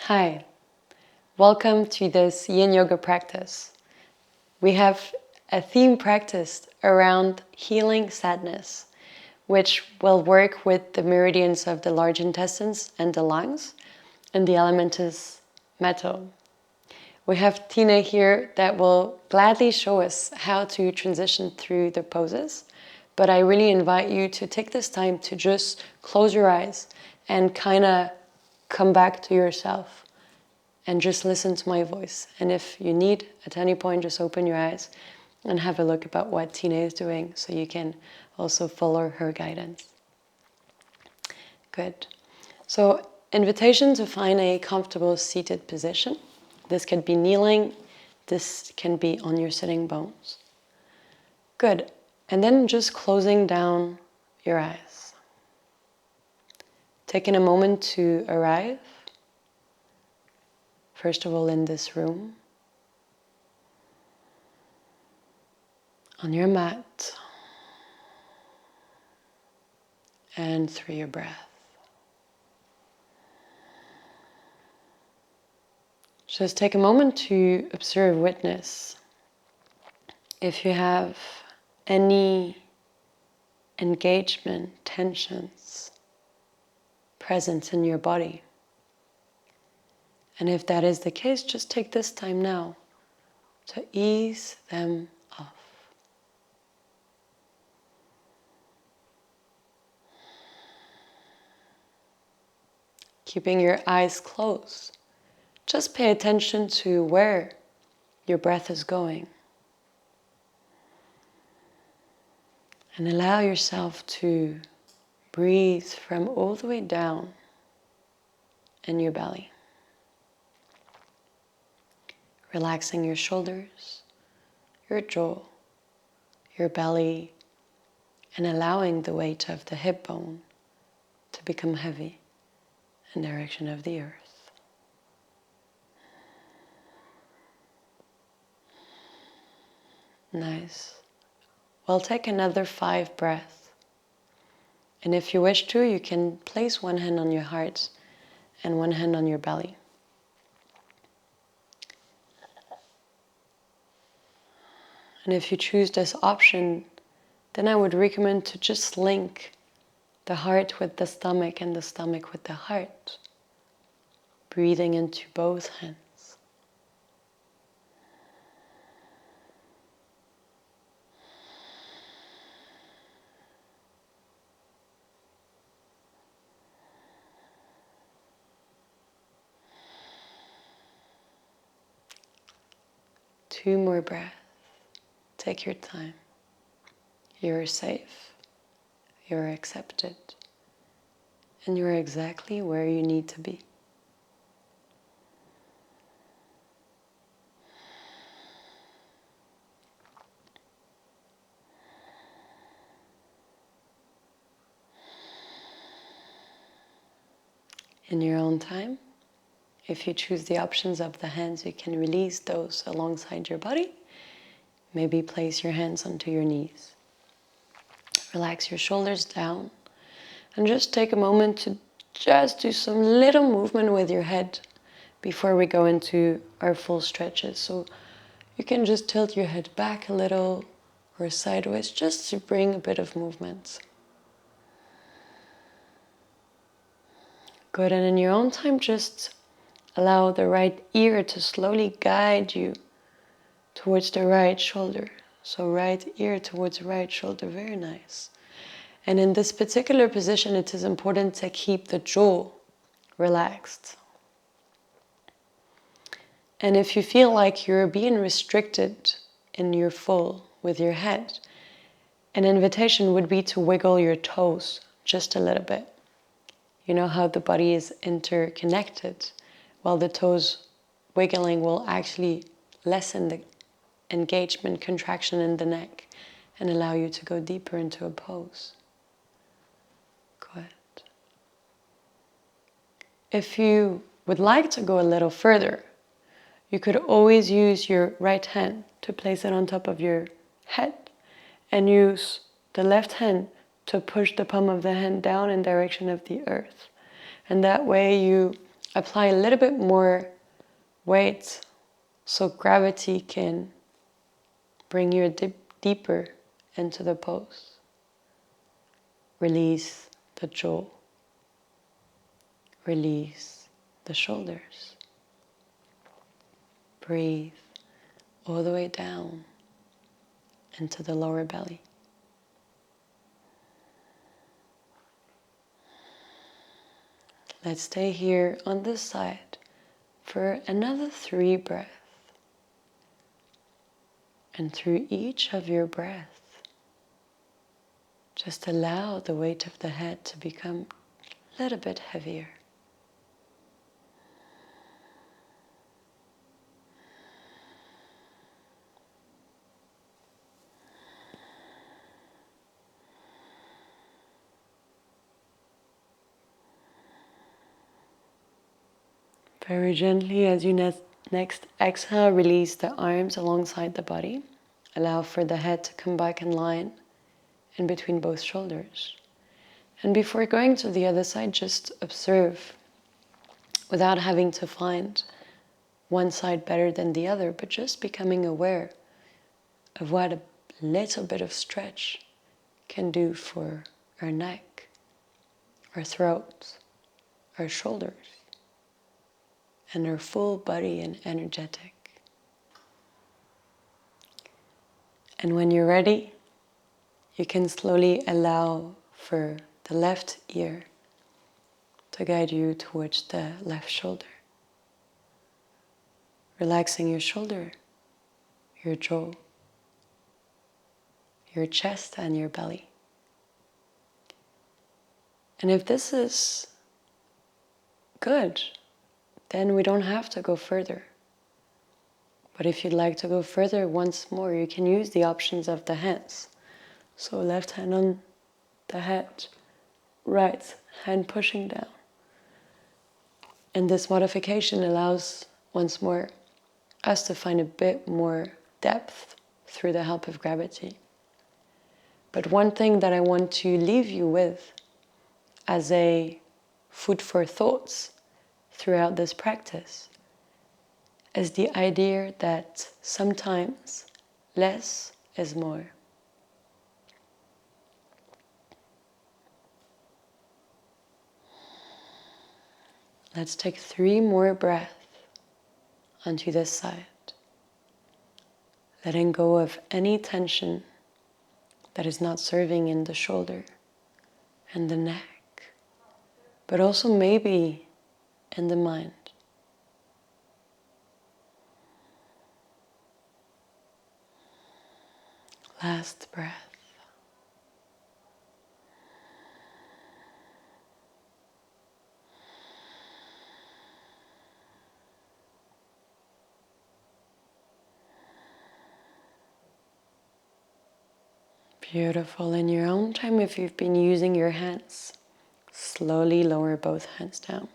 Hi, welcome to this Yin Yoga practice. We have a theme practice around healing sadness, which will work with the meridians of the large intestines and the lungs, and the element is metal. We have Tina here that will gladly show us how to transition through the poses, but I really invite you to take this time to just close your eyes and kind of come back to yourself and just listen to my voice. And if you need, at any point, just open your eyes and have a look about what Tina is doing so you can also follow her guidance. Good. So, invitation to find a comfortable seated position. This could be kneeling, this can be on your sitting bones. Good. And then just closing down your eyes. Taking a moment to arrive, first of all in this room, on your mat, and through your breath. Just take a moment to observe, witness. If you have any engagement, tensions, present in your body. And if that is the case, just take this time now to ease them off. Keeping your eyes closed, just pay attention to where your breath is going. And allow yourself to breathe from all the way down in your belly. Relaxing your shoulders, your jaw, your belly, and allowing the weight of the hip bone to become heavy in the direction of the earth. Nice. Well, take another 5 breaths. And if you wish to, you can place one hand on your heart and one hand on your belly. And if you choose this option, then I would recommend to just link the heart with the stomach and the stomach with the heart. Breathing into both hands. Two more breaths. Take your time. You're safe. You're accepted. And you're exactly where you need to be. In your own time, if you choose the options of the hands, you can release those alongside your body. Maybe place your hands onto your knees. Relax your shoulders down and just take a moment to just do some little movement with your head before we go into our full stretches. So you can just tilt your head back a little or sideways just to bring a bit of movement. Good, and in your own time, just allow the right ear to slowly guide you towards the right shoulder. So right ear towards right shoulder, very nice. And in this particular position, it is important to keep the jaw relaxed. And if you feel like you're being restricted in your fall with your head, an invitation would be to wiggle your toes just a little bit. You know how the body is interconnected? Well, the toes wiggling will actually lessen the engagement, contraction in the neck and allow you to go deeper into a pose. Good. If you would like to go a little further, you could always use your right hand to place it on top of your head and use the left hand to push the palm of the hand down in direction of the earth. And that way you apply a little bit more weight so gravity can bring you deeper into the pose. Release the jaw. Release the shoulders. Breathe all the way down into the lower belly. Let's stay here on this side for another 3 breaths. And through each of your breaths, just allow the weight of the head to become a little bit heavier. Very gently, as you next exhale, release the arms alongside the body. Allow for the head to come back in line in between both shoulders. And before going to the other side, just observe without having to find one side better than the other, but just becoming aware of what a little bit of stretch can do for our neck, our throat, our shoulders, and our full body and energetic. And when you're ready, you can slowly allow for the left ear to guide you towards the left shoulder. Relaxing your shoulder, your jaw, your chest and your belly. And if this is good, then we don't have to go further. But if you'd like to go further once more, you can use the options of the hands. So left hand on the head, right hand pushing down. And this modification allows, once more, us to find a bit more depth through the help of gravity. But one thing that I want to leave you with as a food for thoughts throughout this practice is the idea that sometimes less is more. Let's take 3 more breaths onto this side, letting go of any tension that is not serving in the shoulder and the neck, but also maybe in the mind. Last breath. Beautiful. In your own time, if you've been using your hands, slowly lower both hands down.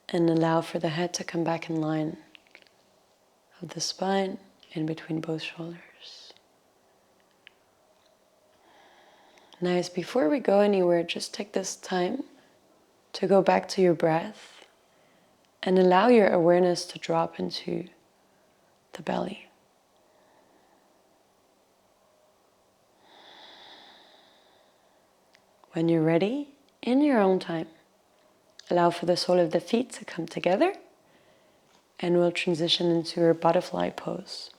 And allow for the head to come back in line of the spine in between both shoulders. Nice. Before we go anywhere, just take this time to go back to your breath and allow your awareness to drop into the belly. When you're ready, in your own time, allow for the sole of the feet to come together, and we'll transition into our butterfly pose,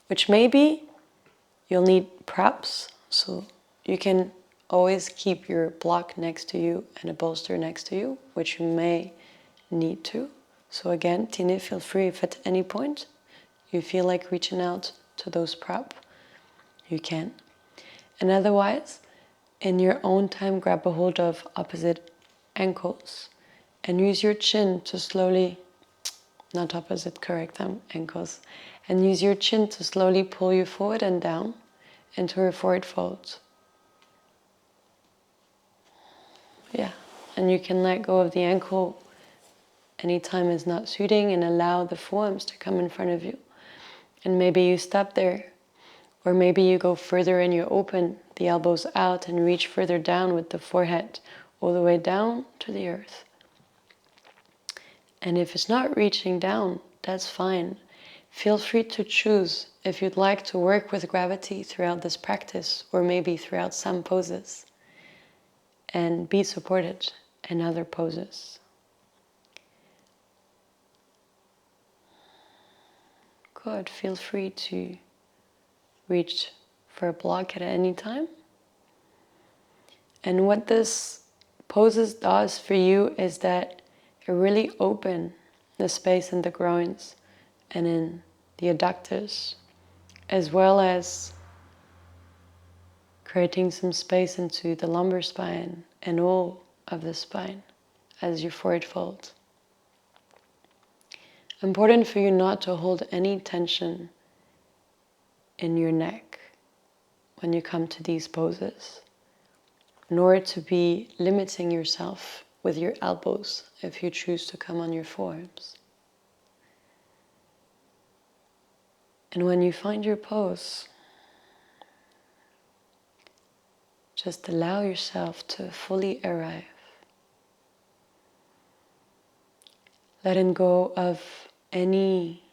which maybe you'll need props, so you can always keep your block next to you and a bolster next to you, which you may need to. So again, Tine, feel free if at any point you feel like reaching out to those props, you can. And otherwise, in your own time, grab a hold of opposite ankles and use your chin to slowly, not opposite, correct, ankles, and use your chin to slowly pull you forward and down into a forward fold. Yeah, and you can let go of the ankle anytime it's not suiting and allow the forearms to come in front of you. And maybe you stop there, or maybe you go further and you open the elbows out and reach further down with the forehead all the way down to the earth. And if it's not reaching down, that's fine. Feel free to choose if you'd like to work with gravity throughout this practice, or maybe throughout some poses, and be supported in other poses. Good. Feel free to reach for a block at any time. And what this poses does for you is that it really opens the space in the groins and in the adductors, as well as creating some space into the lumbar spine and all of the spine as you forward fold. Important for you not to hold any tension in your neck when you come to these poses, nor to be limiting yourself with your elbows if you choose to come on your forearms. And when you find your pose, just allow yourself to fully arrive. Letting go of any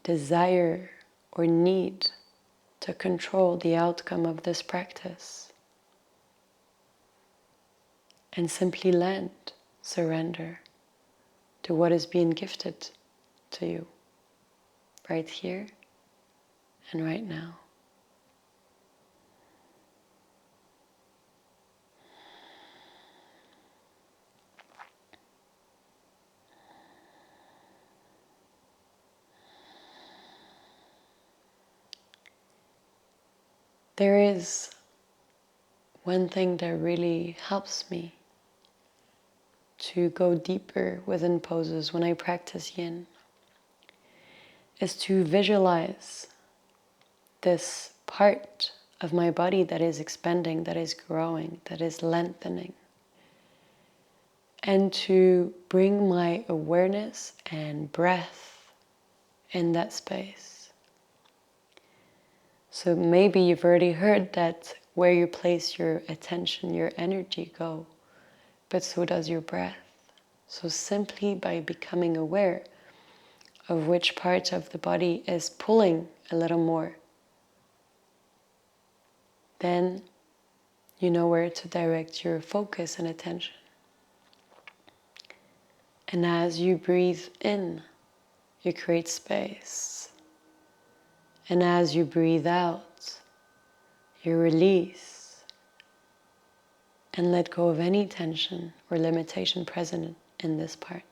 desire or need to control the outcome of this practice. And simply land, surrender to what is being gifted to you right here and right now. There is one thing that really helps me to go deeper within poses when I practice yin, is to visualize this part of my body that is expanding, that is growing, that is lengthening, and to bring my awareness and breath in that space. So maybe you've already heard that where you place your attention, your energy go, but so does your breath. So simply by becoming aware of which part of the body is pulling a little more, then you know where to direct your focus and attention. And as you breathe in, you create space. And as you breathe out, you release and let go of any tension or limitation present in this part.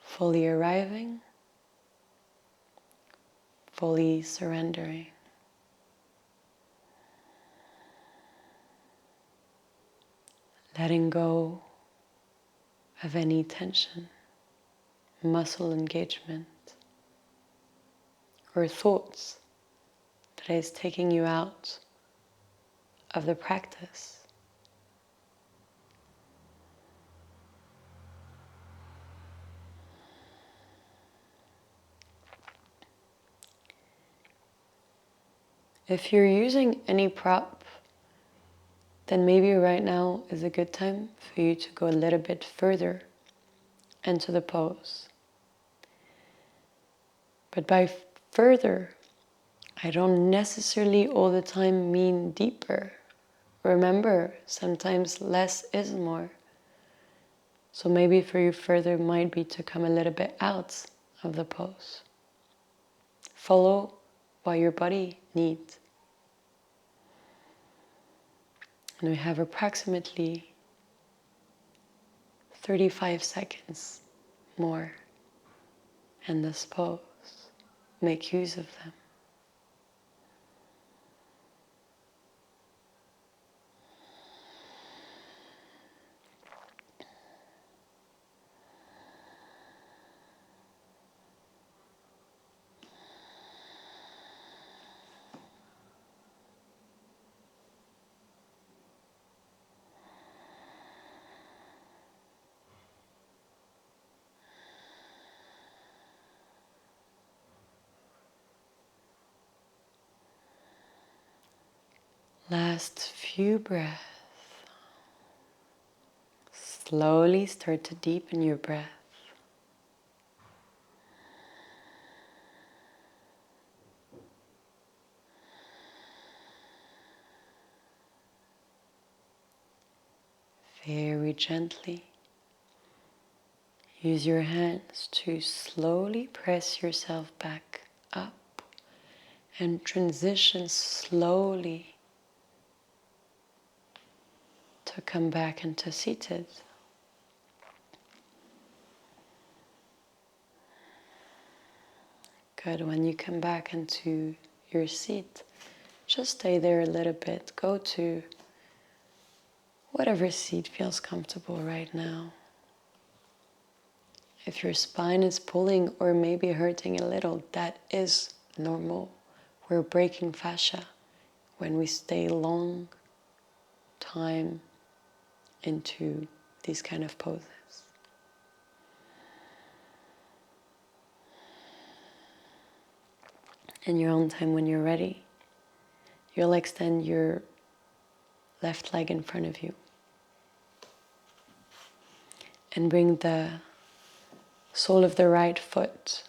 Fully arriving, fully surrendering. Letting go of any tension, muscle engagement, or thoughts that is taking you out of the practice. If you're using any prop, then maybe right now is a good time for you to go a little bit further into the pose. But by further, I don't necessarily all the time mean deeper. Remember, sometimes less is more. So maybe for you further might be to come a little bit out of the pose. Follow what your body needs. And we have approximately 35 seconds more in this pose. Make use of them. Last few breaths. Slowly start to deepen your breath. Very gently. Use your hands to slowly press yourself back up and transition slowly to come back into seated. Good. When you come back into your seat, just stay there a little bit. Go to whatever seat feels comfortable right now. If your spine is pulling or maybe hurting a little, that is normal. We're breaking fascia when we stay long time into these kind of poses. In your own time, when you're ready, you'll extend your left leg in front of you and bring the sole of the right foot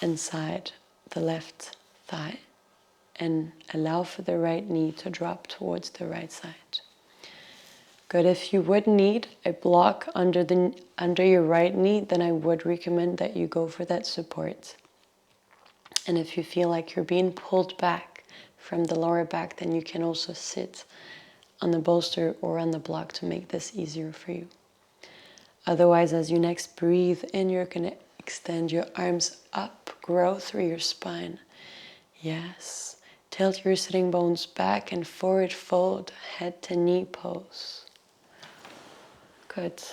inside the left thigh and allow for the right knee to drop towards the right side. Good. If you would need a block under your right knee, then I would recommend that you go for that support. And if you feel like you're being pulled back from the lower back, then you can also sit on the bolster or on the block to make this easier for you. Otherwise, as you next breathe in, you're going to extend your arms up, grow through your spine. Yes. Tilt your sitting bones back and forward fold, head to knee pose. Good.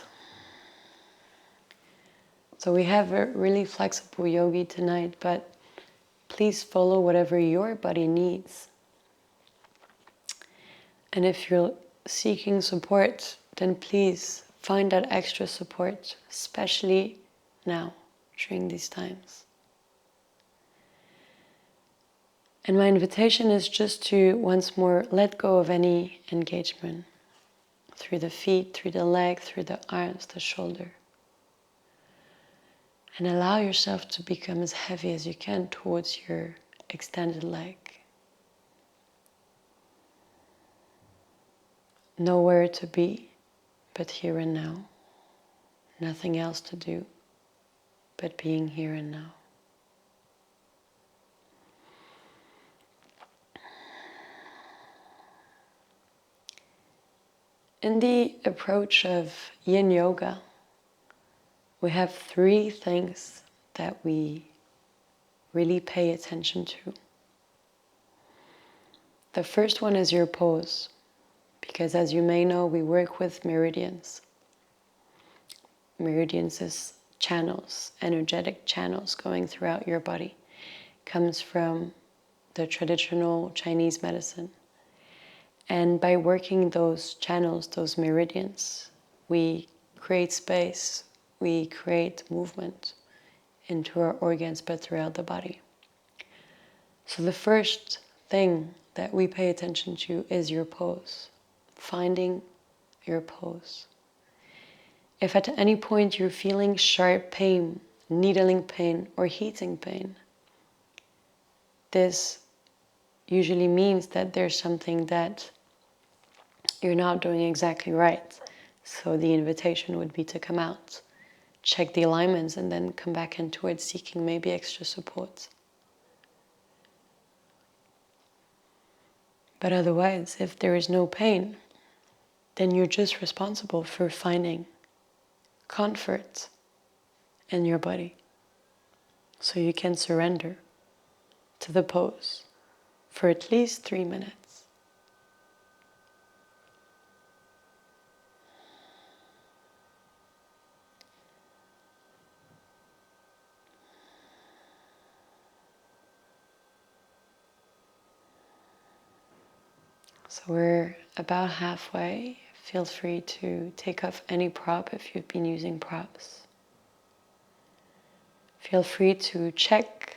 So we have a really flexible yogi tonight, but please follow whatever your body needs. And if you're seeking support, then please find that extra support, especially now, during these times. And my invitation is just to once more let go of any engagement through the feet, through the leg, through the arms, the shoulder. And allow yourself to become as heavy as you can towards your extended leg. Nowhere to be but here and now. Nothing else to do but being here and now. In the approach of Yin Yoga, we have 3 things that we really pay attention to. The first one is your pose, because as you may know, we work with meridians. Meridians is channels, energetic channels going throughout your body. Comes from the traditional Chinese medicine. And by working those channels, those meridians, we create space, we create movement into our organs, but throughout the body. So the first thing that we pay attention to is your pose, finding your pose. If at any point you're feeling sharp pain, needling pain, or heating pain, this usually means that there's something that you're not doing exactly right. So the invitation would be to come out, check the alignments, and then come back in towards seeking maybe extra support. But otherwise, if there is no pain, then you're just responsible for finding comfort in your body. So you can surrender to the pose for at least 3 minutes. So we're about halfway. Feel free to take off any prop if you've been using props. Feel free to check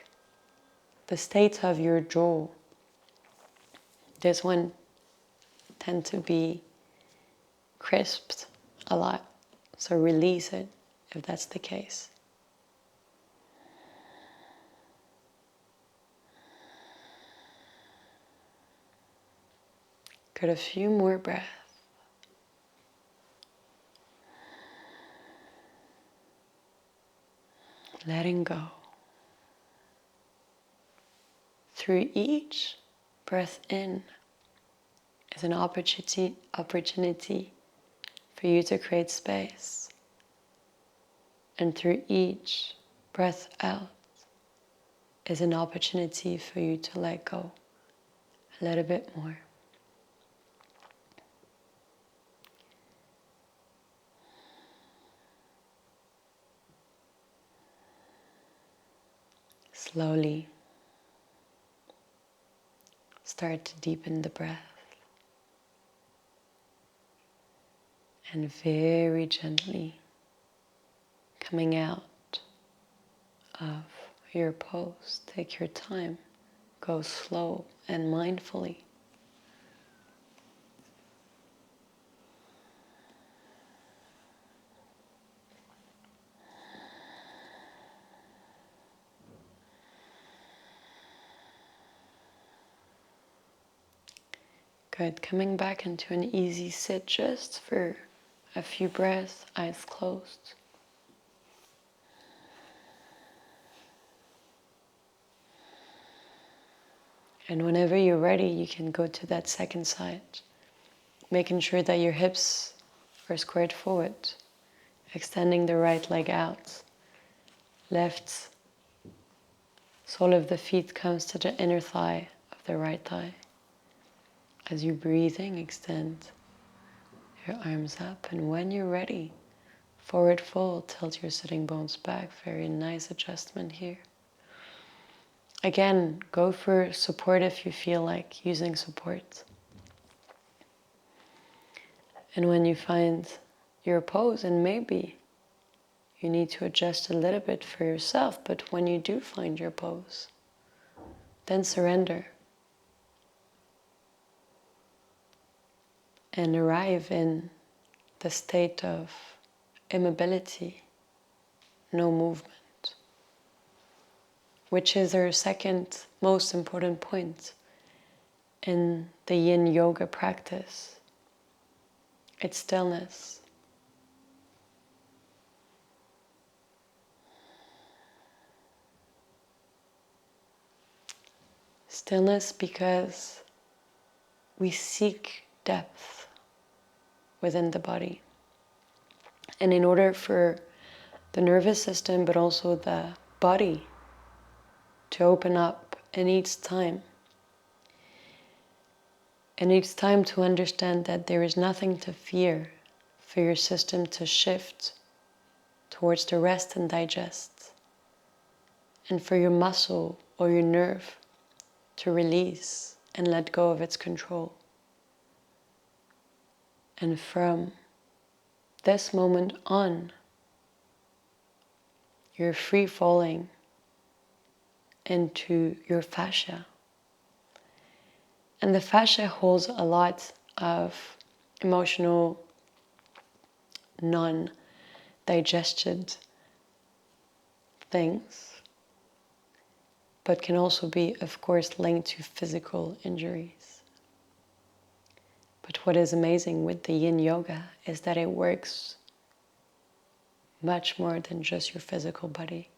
the state of your jaw. This one tend to be crisped a lot. So release it if that's the case. Got a few more breaths. Letting go. Through each breath in is an opportunity for you to create space. And through each breath out is an opportunity for you to let go a little bit more. Slowly start to deepen the breath. And very gently coming out of your pose. Take your time. Go slow and mindfully. Good. Coming back into an easy sit just for a few breaths, eyes closed. And whenever you're ready, you can go to that second side, making sure that your hips are squared forward, extending the right leg out. Left sole of the feet comes to the inner thigh of the right thigh. As you're breathing, extend your arms up, and when you're ready, forward fold, tilt your sitting bones back. Very nice adjustment here. Again, go for support if you feel like using support. And when you find your pose, and maybe you need to adjust a little bit for yourself, but when you do find your pose, then surrender. And arrive in the state of immobility, no movement, which is our second most important point in the Yin Yoga practice. It's stillness. Stillness because we seek depth within the body. And in order for the nervous system, but also the body, to open up, it needs time. It needs time to understand that there is nothing to fear, for your system to shift towards the rest and digest, and for your muscle or your nerve to release and let go of its control. And from this moment on, you're free falling into your fascia. And the fascia holds a lot of emotional, non-digested things, but can also be, of course, linked to physical injuries. But what is amazing with the Yin Yoga is that it works much more than just your physical body.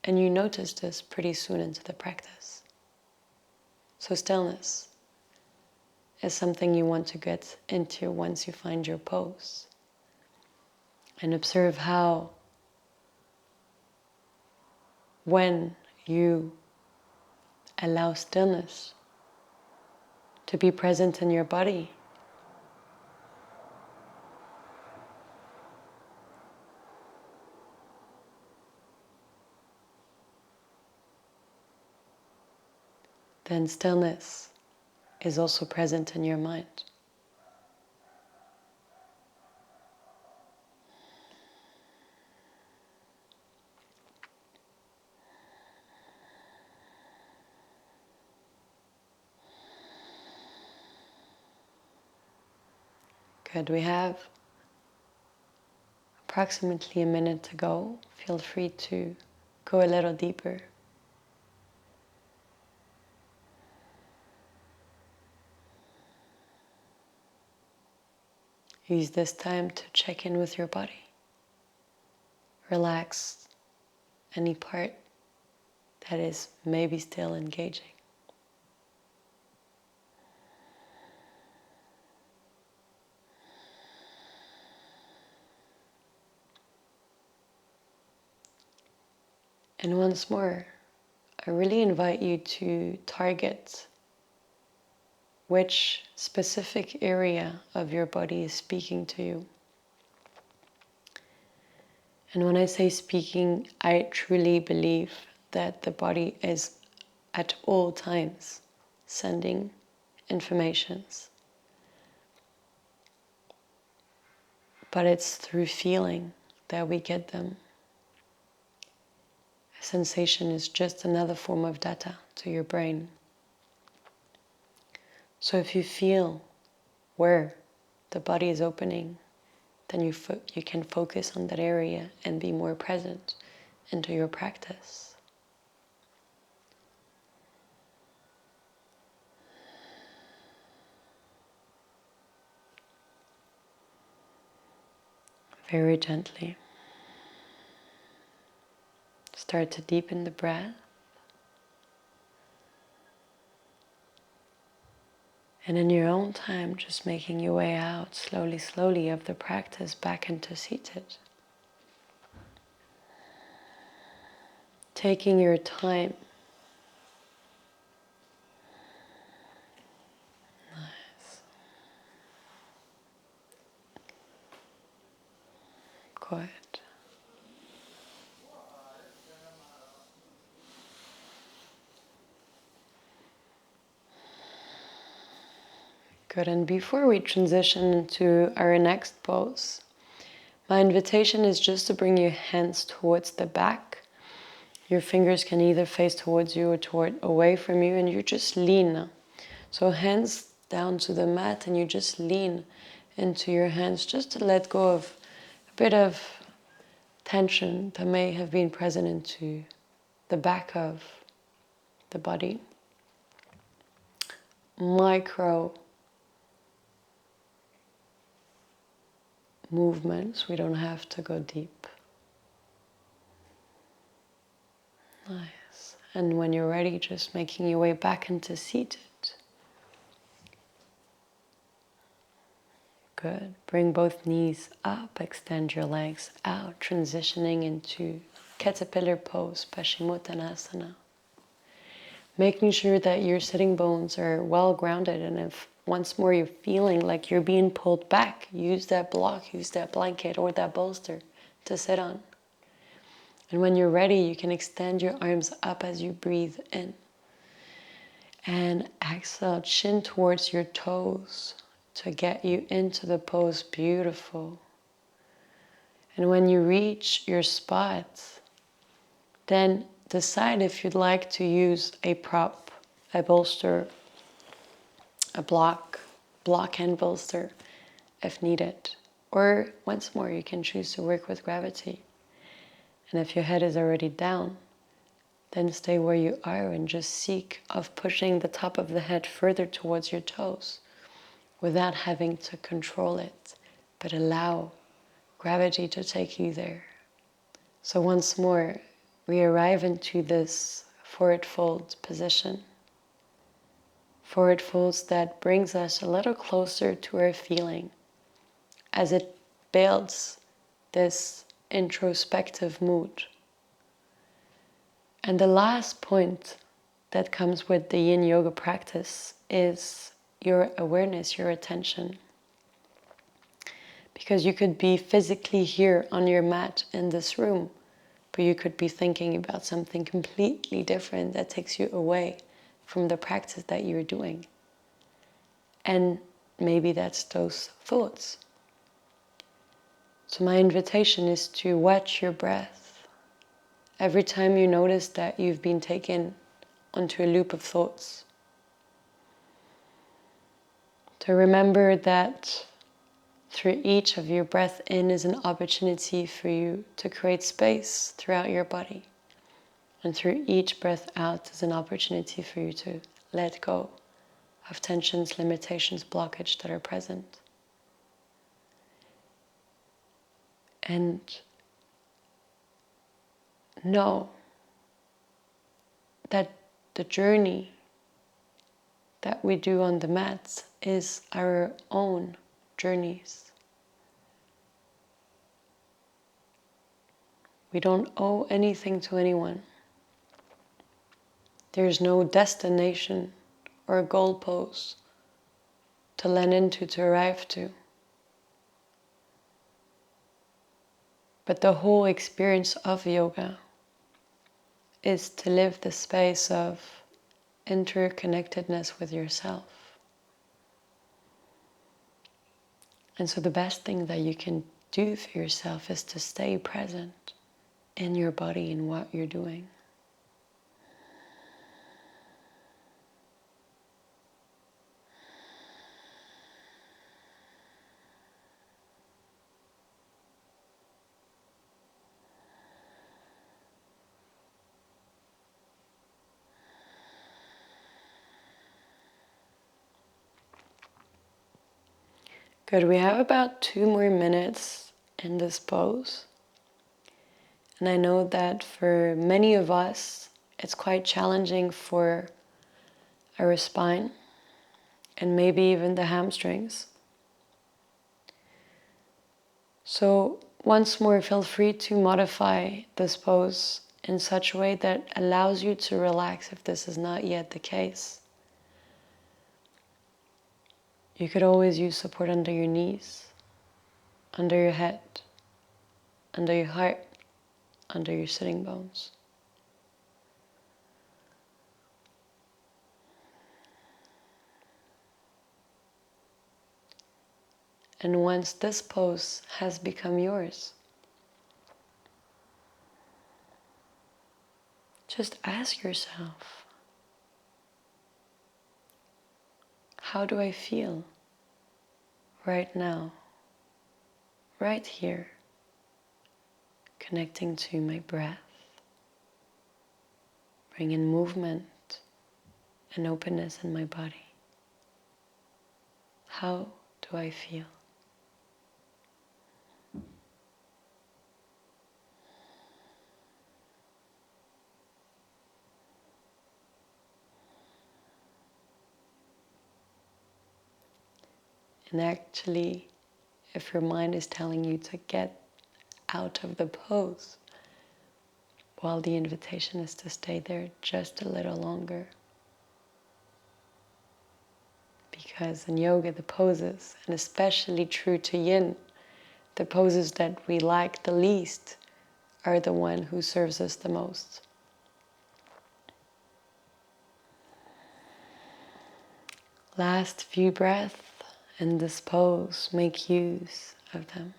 And you notice this pretty soon into the practice. So stillness is something you want to get into once you find your pose. And observe how, when you allow stillness to be present in your body, then stillness is also present in your mind. Good, we have approximately a minute to go. Feel free to go a little deeper. Use this time to check in with your body. Relax any part that is maybe still engaging. And once more, I really invite you to target which specific area of your body is speaking to you. And when I say speaking, I truly believe that the body is at all times sending informations. But it's through feeling that we get them. A sensation is just another form of data to your brain. So if you feel where the body is opening, then you can focus on that area and be more present into your practice. Very gently. Start to deepen the breath. And in your own time, just making your way out slowly, slowly of the practice back into seated. Taking your time. Nice. Good. Good, and before we transition into our next pose, my invitation is just to bring your hands towards the back. Your fingers can either face towards you or away from you, and you just lean. So hands down to the mat, and you just lean into your hands just to let go of a bit of tension that may have been present into the back of the body. Micro movements, we don't have to go deep. Nice. And when you're ready, just making your way back into seated. Good. Bring both knees up, extend your legs out, transitioning into caterpillar pose, Paschimottanasana. Making sure that your sitting bones are well grounded, and if once more you're feeling like you're being pulled back, use that block, use that blanket or that bolster to sit on. And when you're ready, you can extend your arms up as you breathe in. And exhale, chin towards your toes to get you into the pose. Beautiful. And when you reach your spot, then decide if you'd like to use a prop, a bolster, a block and bolster if needed. Or once more, you can choose to work with gravity. And if your head is already down, then stay where you are and just seek of pushing the top of the head further towards your toes without having to control it, but allow gravity to take you there. So once more, we arrive into this forward fold position. Forward folds that brings us a little closer to our feeling as it builds this introspective mood. And the last point that comes with the Yin Yoga practice is your awareness, your attention. Because you could be physically here on your mat in this room, but you could be thinking about something completely different that takes you away from the practice that you're doing. And maybe that's those thoughts. So my invitation is to watch your breath. Every time you notice that you've been taken onto a loop of thoughts, to remember that through each of your breath in is an opportunity for you to create space throughout your body. And through each breath out is an opportunity for you to let go of tensions, limitations, blockage that are present. And know that the journey that we do on the mats is our own journeys. We don't owe anything to anyone. There's no destination or goalpost to land into, to arrive to. But the whole experience of yoga is to live the space of interconnectedness with yourself. And so the best thing that you can do for yourself is to stay present in your body and what you're doing. Good, we have about 2 more minutes in this pose. And I know that for many of us, it's quite challenging for our spine and maybe even the hamstrings. So once more, feel free to modify this pose in such a way that allows you to relax if this is not yet the case. You could always use support under your knees, under your head, under your heart, under your sitting bones. And once this pose has become yours, just ask yourself, how do I feel right now, right here, connecting to my breath? Bring in movement and openness in my body. How do I feel? And actually, if your mind is telling you to get out of the pose, well, the invitation is to stay there just a little longer. Because in yoga, the poses, and especially true to yin, the poses that we like the least are the one who serves us the most. Last few breaths in this pose, make use of them.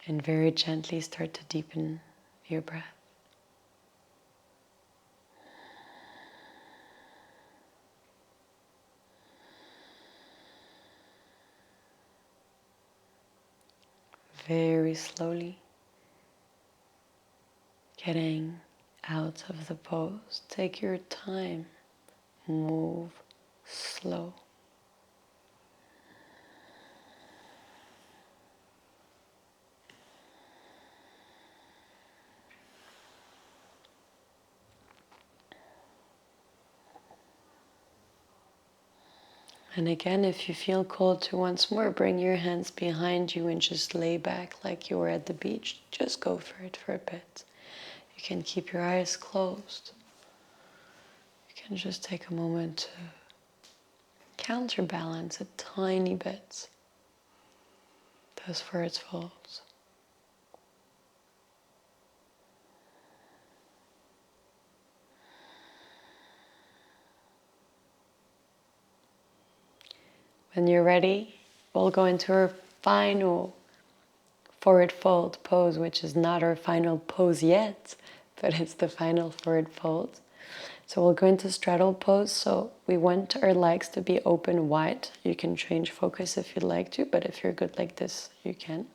And very gently start to deepen your breath. Very slowly getting out of the pose. Take your time. Move slow. And again, if you feel called to once more, bring your hands behind you and just lay back like you were at the beach. Just go for it for a bit. You can keep your eyes closed. You can just take a moment to counterbalance a tiny bit those forward folds. When you're ready, we'll go into our final forward fold pose, which is not our final pose yet, but it's the final forward fold. So we'll go into straddle pose. So we want our legs to be open wide. You can change focus if you'd like to, but if you're good like this, you can.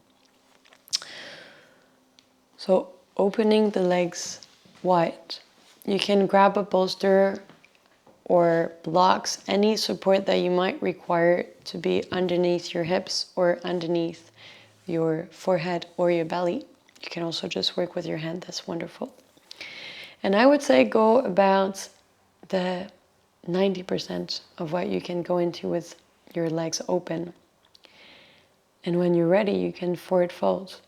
So opening the legs wide. You can grab a bolster or blocks, any support that you might require to be underneath your hips or underneath your forehead or your belly. You can also just work with your hand, that's wonderful. And I would say go about the 90% of what you can go into with your legs open. And when you're ready, you can forward fold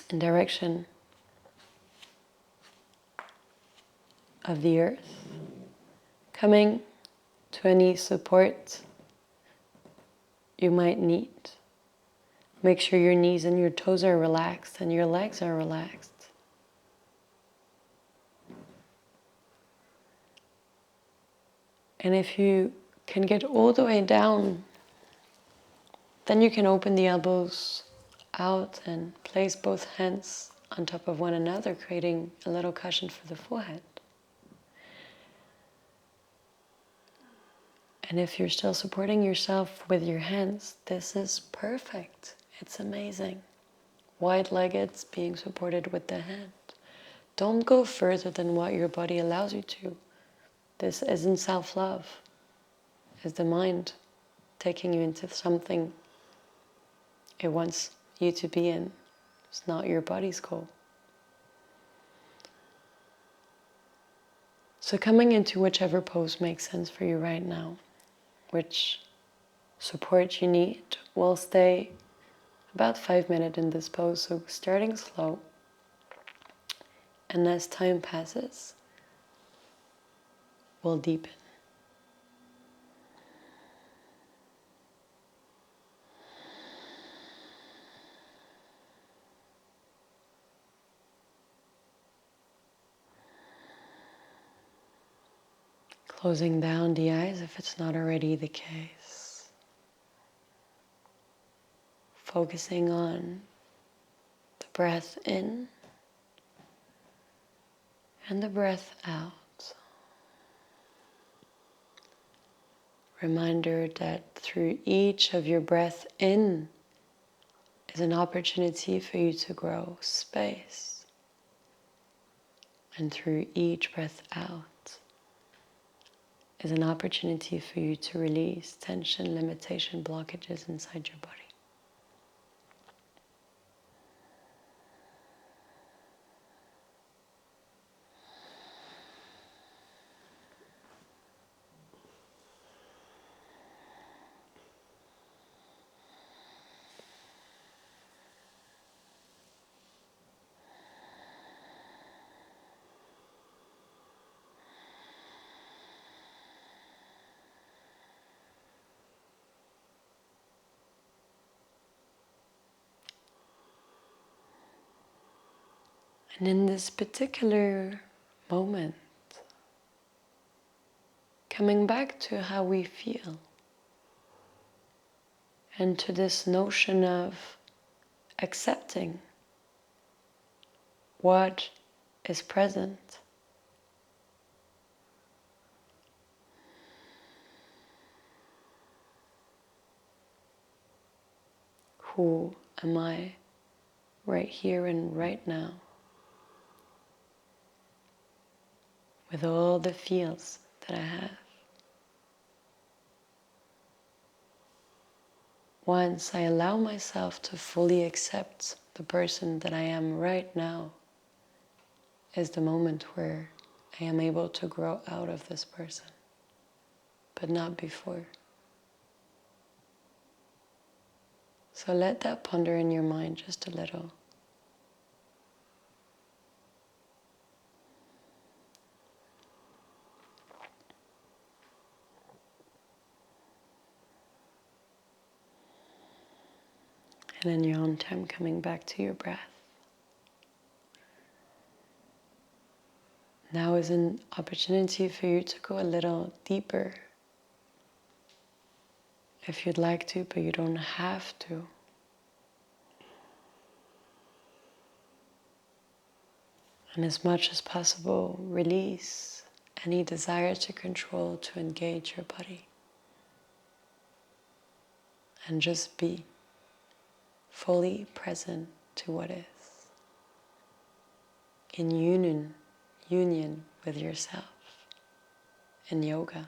in direction of the earth, coming to any support you might need. Make sure your knees and your toes are relaxed and your legs are relaxed. And if you can get all the way down, then you can open the elbows out and place both hands on top of one another, creating a little cushion for the forehead. And if you're still supporting yourself with your hands, this is perfect. It's amazing. Wide-legged, being supported with the hand. Don't go further than what your body allows you to. This isn't self-love. It's the mind taking you into something it wants you to be in. It's not your body's goal. So coming into whichever pose makes sense for you right now, which support you need, we'll stay about 5 minutes in this pose. So starting slow, and as time passes, we'll deepen. Closing down the eyes if it's not already the case. Focusing on the breath in and the breath out. Reminder that through each of your breath in is an opportunity for you to grow space. And through each breath out is an opportunity for you to release tension, limitation, blockages inside your body. And in this particular moment, coming back to how we feel and to this notion of accepting what is present. Who am I right here and right now? With all the feels that I have. Once I allow myself to fully accept the person that I am right now, is the moment where I am able to grow out of this person, but not before. So let that ponder in your mind just a little. And in your own time, coming back to your breath. Now is an opportunity for you to go a little deeper. If you'd like to, but you don't have to. And as much as possible, release any desire to control, to engage your body. And just be fully present to what is. In union with yourself. In yoga.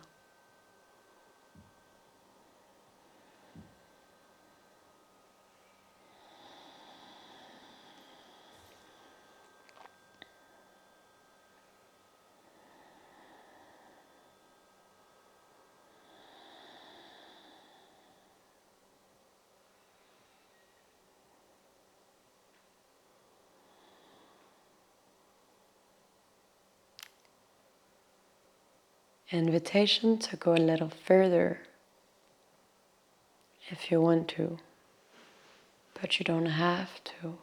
Invitation to go a little further if you want to, but you don't have to.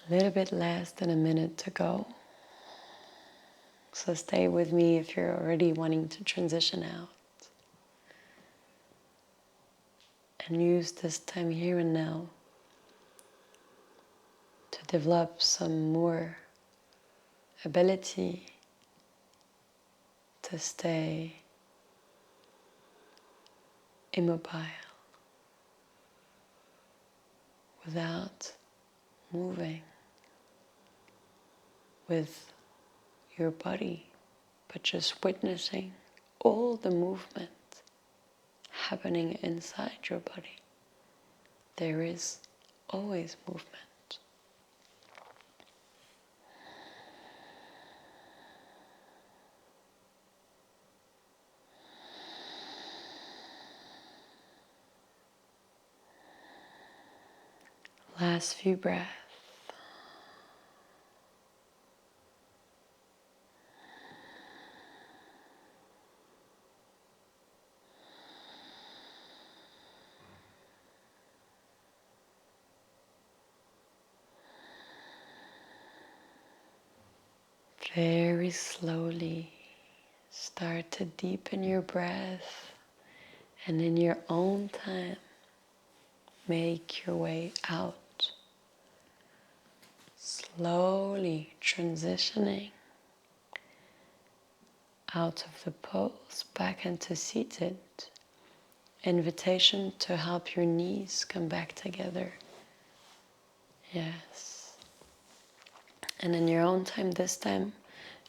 A little bit less than a minute to go. So stay with me if you're already wanting to transition out. And use this time here and now to develop some more ability to stay immobile without moving with your body, but just witnessing all the movement happening inside your body. There is always movement. Last few breaths. Very slowly start to deepen your breath, and in your own time make your way out. Slowly transitioning out of the pose back into seated. Invitation to help your knees come back together. Yes. And in your own time, this time,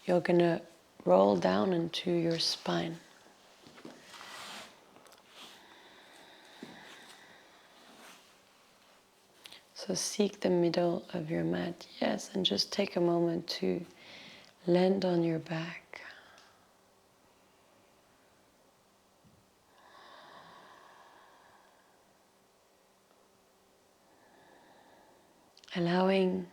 you're gonna roll down into your spine. So seek the middle of your mat, yes, and just take a moment to land on your back. Allowing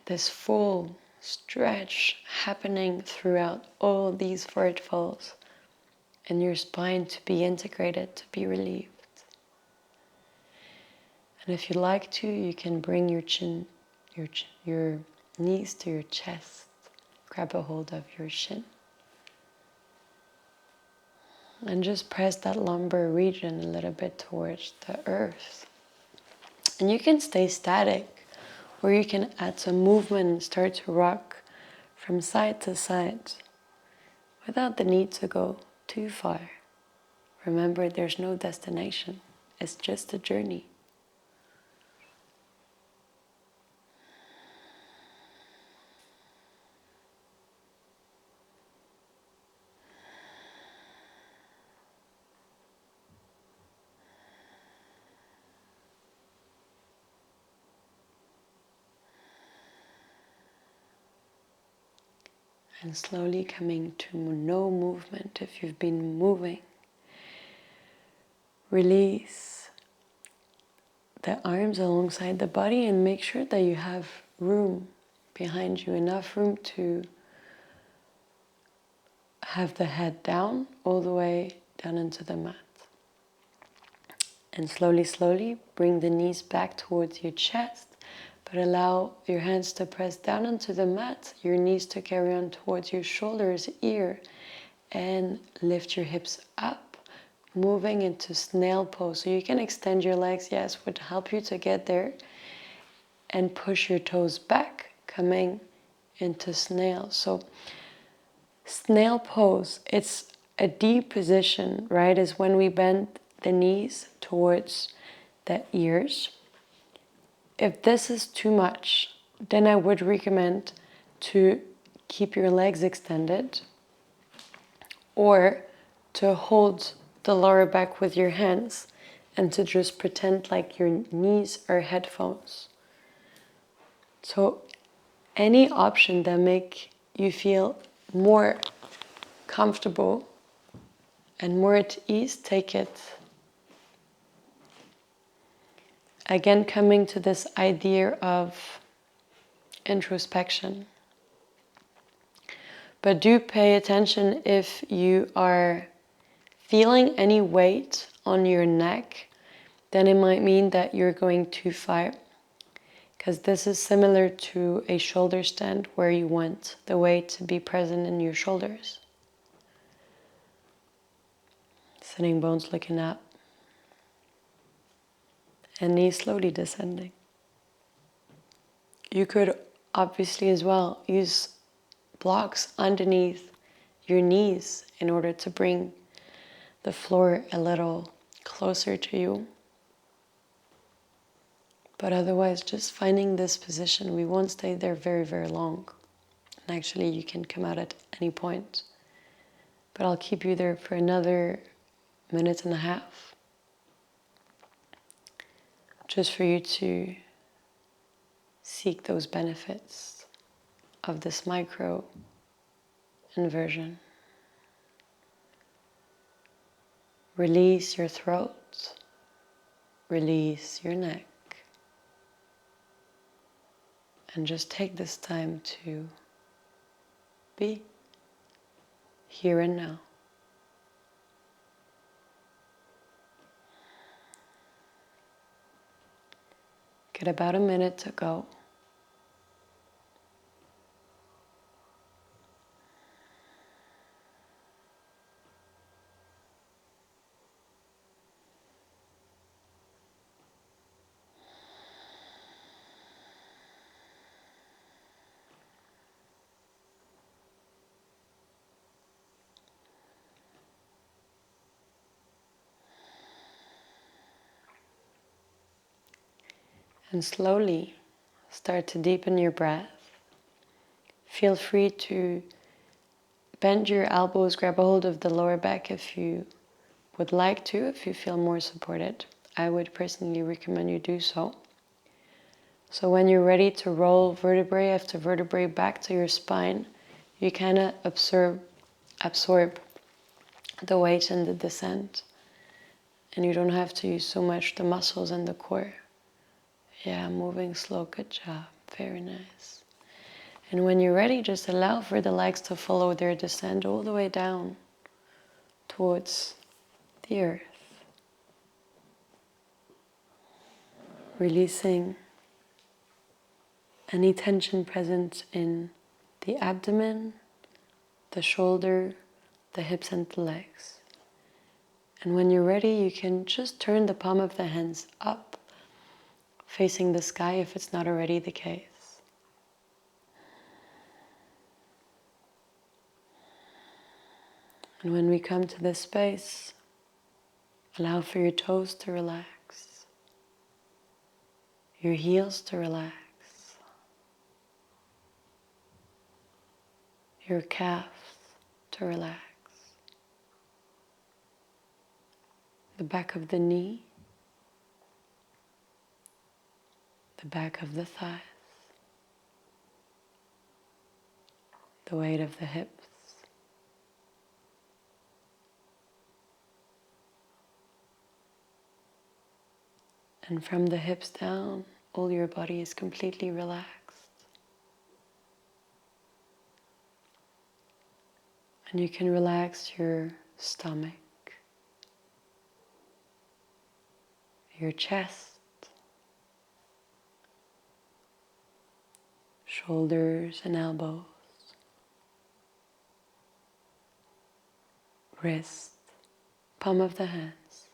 this full stretch happening throughout all these vertebrae and your spine to be integrated, to be relieved. And if you like to, you can bring your your knees to your chest. Grab a hold of your shin. And just press that lumbar region a little bit towards the earth. And you can stay static, or you can add some movement and start to rock from side to side without the need to go too far. Remember, there's no destination. It's just a journey. And slowly coming to no movement if you've been moving. Release the arms alongside the body and make sure that you have room behind you, enough room to have the head down, all the way down into the mat. And slowly, slowly bring the knees back towards your chest, but allow your hands to press down onto the mat, your knees to carry on towards your shoulders, ear, and lift your hips up, moving into snail pose. So you can extend your legs, yes, would help you to get there, and push your toes back, coming into snail. So snail pose, it's a deep position, right? Is when we bend the knees towards the ears. If this is too much, then I would recommend to keep your legs extended or to hold the lower back with your hands and to just pretend like your knees are headphones. So any option that make you feel more comfortable and more at ease, take it. Again, coming to this idea of introspection. But do pay attention if you are feeling any weight on your neck, then it might mean that you're going too far. Because this is similar to a shoulder stand where you want the weight to be present in your shoulders. Sitting bones looking up. And knees slowly descending. You could obviously as well use blocks underneath your knees in order to bring the floor a little closer to you. But otherwise, just finding this position, we won't stay there very, very long. And actually, you can come out at any point. But I'll keep you there for another minute and a half. Just for you to seek those benefits of this micro inversion. Release your throat. Release your neck. And just take this time to be here and now. Get about a minute to go. And slowly start to deepen your breath. Feel free to bend your elbows, grab a hold of the lower back if you would like to, if you feel more supported. I would personally recommend you do so. So when you're ready to roll vertebrae after vertebrae back to your spine, you kind of absorb the weight and the descent. And you don't have to use so much the muscles and the core. Yeah, moving slow, good job, very nice. And when you're ready, just allow for the legs to follow their descent all the way down towards the earth. Releasing any tension present in the abdomen, the shoulder, the hips and the legs. And when you're ready, you can just turn the palm of the hands up, facing the sky if it's not already the case. And when we come to this space, allow for your toes to relax, your heels to relax, your calves to relax, the back of the knee, the back of the thighs, the weight of the hips. And from the hips down, all your body is completely relaxed. And you can relax your stomach, your chest, shoulders and elbows, wrist, palm of the hands,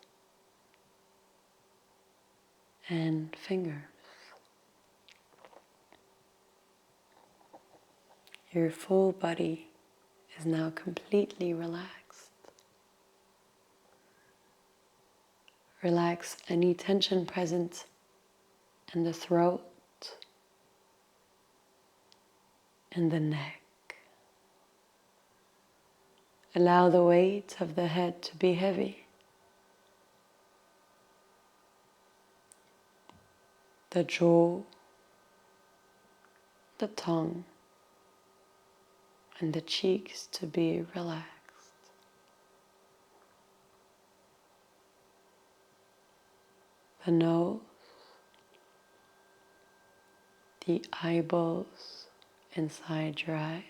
and fingers. Your full body is now completely relaxed. Relax any tension present in the throat and the neck. Allow the weight of the head to be heavy. The jaw, the tongue, and the cheeks to be relaxed. The nose, the eyeballs inside your eyes,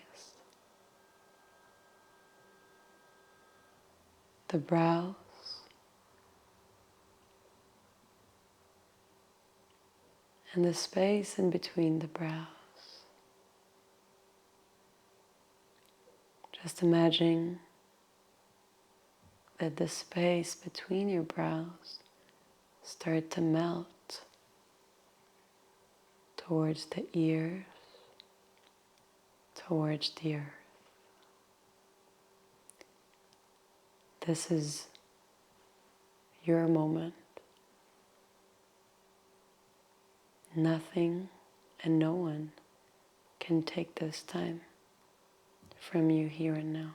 the brows, and the space in between the brows. Just imagine that the space between your brows start to melt towards the ears, towards the earth. This is your moment. Nothing and no one can take this time from you here and now.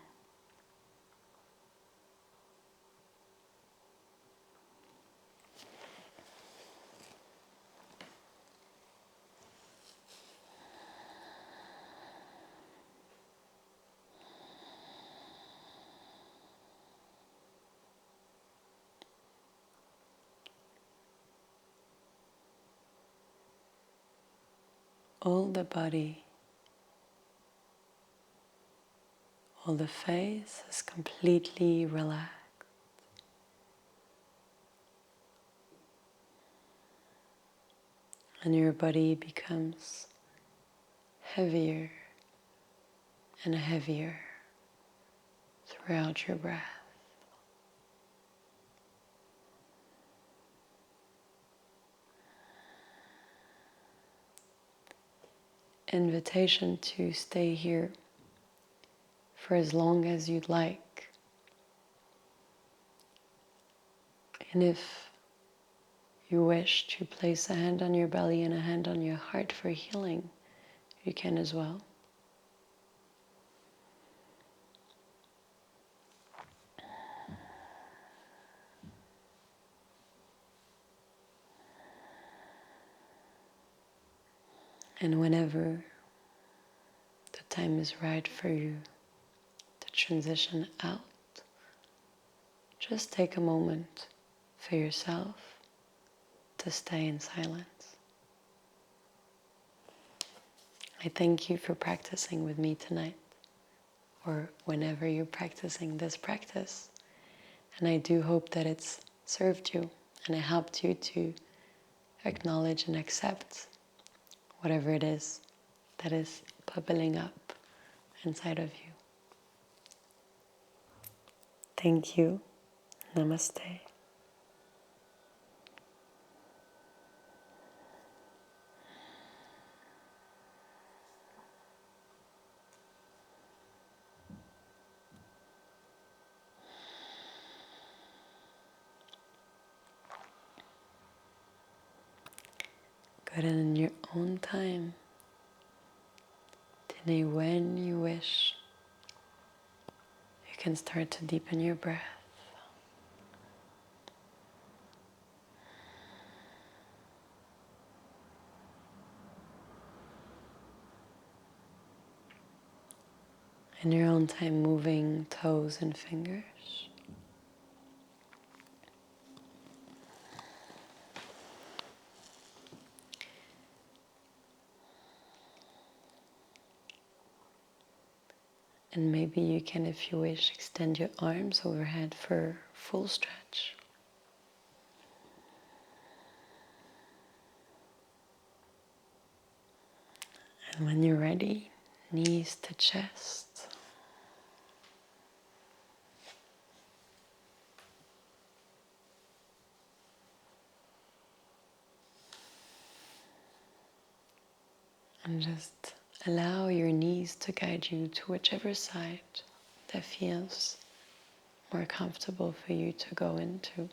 All the body, all the face is completely relaxed. And your body becomes heavier and heavier throughout your breath. Invitation to stay here for as long as you'd like. And if you wish to place a hand on your belly and a hand on your heart for healing, you can as well. And whenever the time is right for you to transition out, just take a moment for yourself to stay in silence. I thank you for practicing with me tonight, or whenever you're practicing this practice. And I do hope that it's served you and it helped you to acknowledge and accept whatever it is that is bubbling up inside of you. Thank you. Namaste. Good, and in your own time, today when you wish, you can start to deepen your breath. In your own time, moving toes and fingers. And maybe you can, if you wish, extend your arms overhead for full stretch. And when you're ready, knees to chest. And just allow your knees to guide you to whichever side that feels more comfortable for you to go into.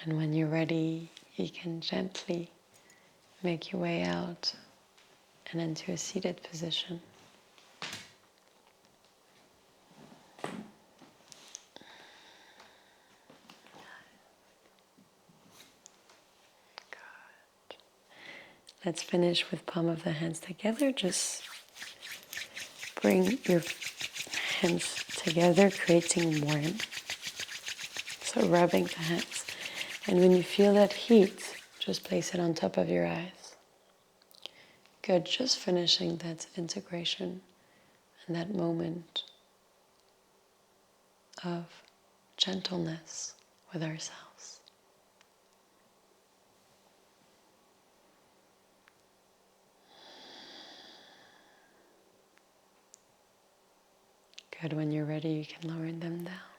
And when you're ready, you can gently make your way out and into a seated position. Good. Let's finish with palm of the hands together. Just bring your hands together, creating warmth. So rubbing the hands. And when you feel that heat, just place it on top of your eyes. Good, just finishing that integration and that moment of gentleness with ourselves. Good, when you're ready, you can lower them down.